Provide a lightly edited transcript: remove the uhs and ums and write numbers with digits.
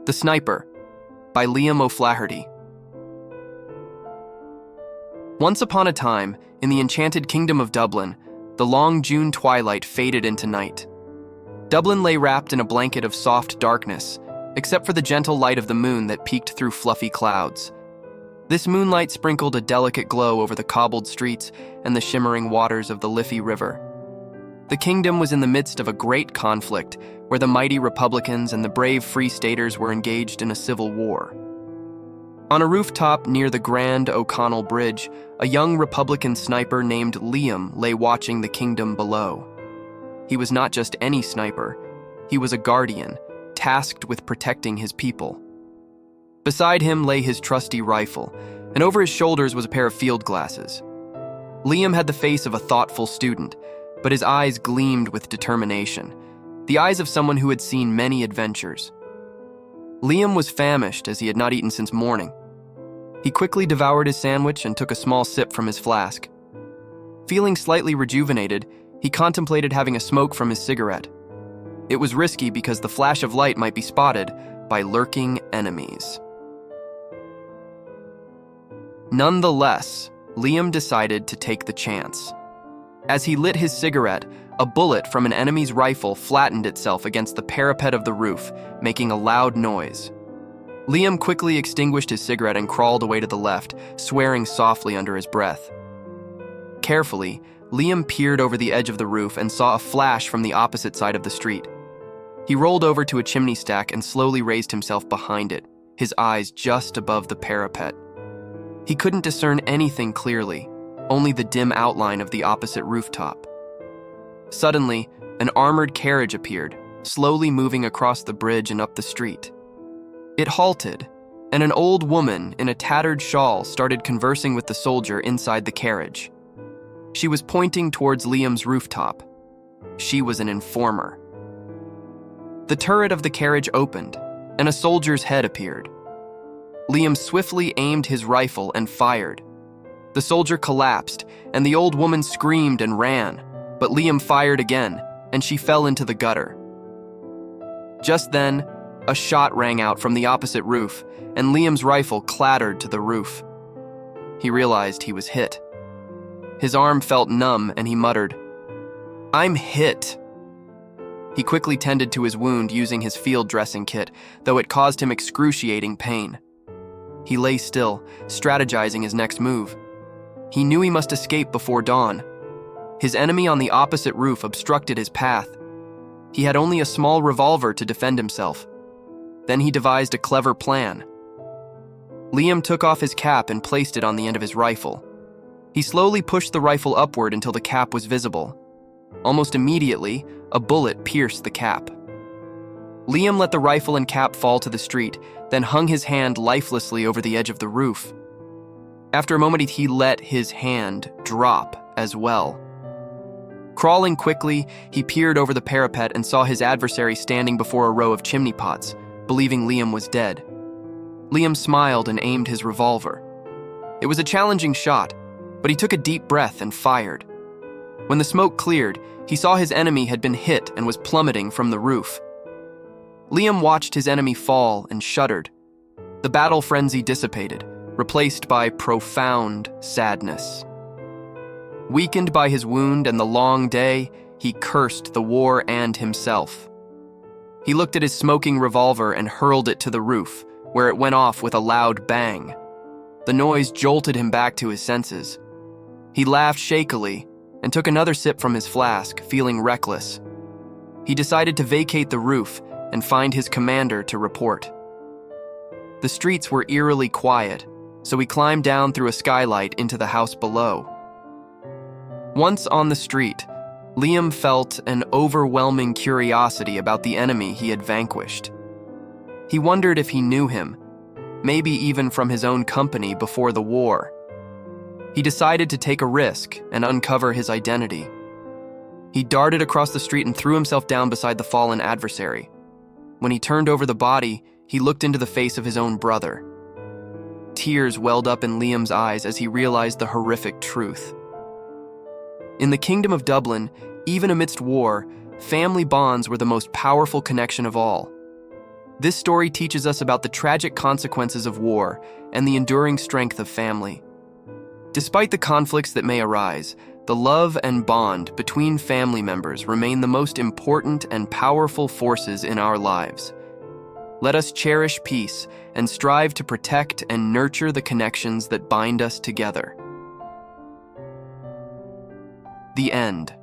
The Sniper by Liam O'Flaherty. Once upon a time, in the enchanted kingdom of Dublin, the long June twilight faded into night. Dublin lay wrapped in a blanket of soft darkness, except for the gentle light of the moon that peeked through fluffy clouds. This moonlight sprinkled a delicate glow over the cobbled streets and the shimmering waters of the Liffey River. The kingdom was in the midst of a great conflict where the mighty Republicans and the brave Free Staters were engaged in a civil war. On a rooftop near the Grand O'Connell Bridge, a young Republican sniper named Liam lay watching the kingdom below. He was not just any sniper. He was a guardian, tasked with protecting his people. Beside him lay his trusty rifle, and over his shoulders was a pair of field glasses. Liam had the face of a thoughtful student, but his eyes gleamed with determination, the eyes of someone who had seen many adventures. Liam was famished as he had not eaten since morning. He quickly devoured his sandwich and took a small sip from his flask. Feeling slightly rejuvenated, he contemplated having a smoke from his cigarette. It was risky because the flash of light might be spotted by lurking enemies. Nonetheless, Liam decided to take the chance. As he lit his cigarette, a bullet from an enemy's rifle flattened itself against the parapet of the roof, making a loud noise. Liam quickly extinguished his cigarette and crawled away to the left, swearing softly under his breath. Carefully, Liam peered over the edge of the roof and saw a flash from the opposite side of the street. He rolled over to a chimney stack and slowly raised himself behind it, his eyes just above the parapet. He couldn't discern anything clearly, only the dim outline of the opposite rooftop. Suddenly, an armored carriage appeared, slowly moving across the bridge and up the street. It halted, and an old woman in a tattered shawl started conversing with the soldier inside the carriage. She was pointing towards Liam's rooftop. She was an informer. The turret of the carriage opened, and a soldier's head appeared. Liam swiftly aimed his rifle and fired. The soldier collapsed, and the old woman screamed and ran, but Liam fired again, and she fell into the gutter. Just then, a shot rang out from the opposite roof, and Liam's rifle clattered to the roof. He realized he was hit. His arm felt numb, and he muttered, "I'm hit." He quickly tended to his wound using his field dressing kit, though it caused him excruciating pain. He lay still, strategizing his next move. He knew he must escape before dawn. His enemy on the opposite roof obstructed his path. He had only a small revolver to defend himself. Then he devised a clever plan. Liam took off his cap and placed it on the end of his rifle. He slowly pushed the rifle upward until the cap was visible. Almost immediately, a bullet pierced the cap. Liam let the rifle and cap fall to the street, then hung his hand lifelessly over the edge of the roof. After a moment, he let his hand drop as well. Crawling quickly, he peered over the parapet and saw his adversary standing before a row of chimney pots, believing Liam was dead. Liam smiled and aimed his revolver. It was a challenging shot, but he took a deep breath and fired. When the smoke cleared, he saw his enemy had been hit and was plummeting from the roof. Liam watched his enemy fall and shuddered. The battle frenzy dissipated, replaced by profound sadness. Weakened by his wound and the long day, he cursed the war and himself. He looked at his smoking revolver and hurled it to the roof, where it went off with a loud bang. The noise jolted him back to his senses. He laughed shakily and took another sip from his flask, feeling reckless. He decided to vacate the roof and find his commander to report. The streets were eerily quiet, so he climbed down through a skylight into the house below. Once on the street, Liam felt an overwhelming curiosity about the enemy he had vanquished. He wondered if he knew him, maybe even from his own company before the war. He decided to take a risk and uncover his identity. He darted across the street and threw himself down beside the fallen adversary. When he turned over the body, he looked into the face of his own brother. Tears welled up in Liam's eyes as he realized the horrific truth. In the Kingdom of Dublin, even amidst war, family bonds were the most powerful connection of all. This story teaches us about the tragic consequences of war and the enduring strength of family. Despite the conflicts that may arise, the love and bond between family members remain the most important and powerful forces in our lives. Let us cherish peace and strive to protect and nurture the connections that bind us together. The end.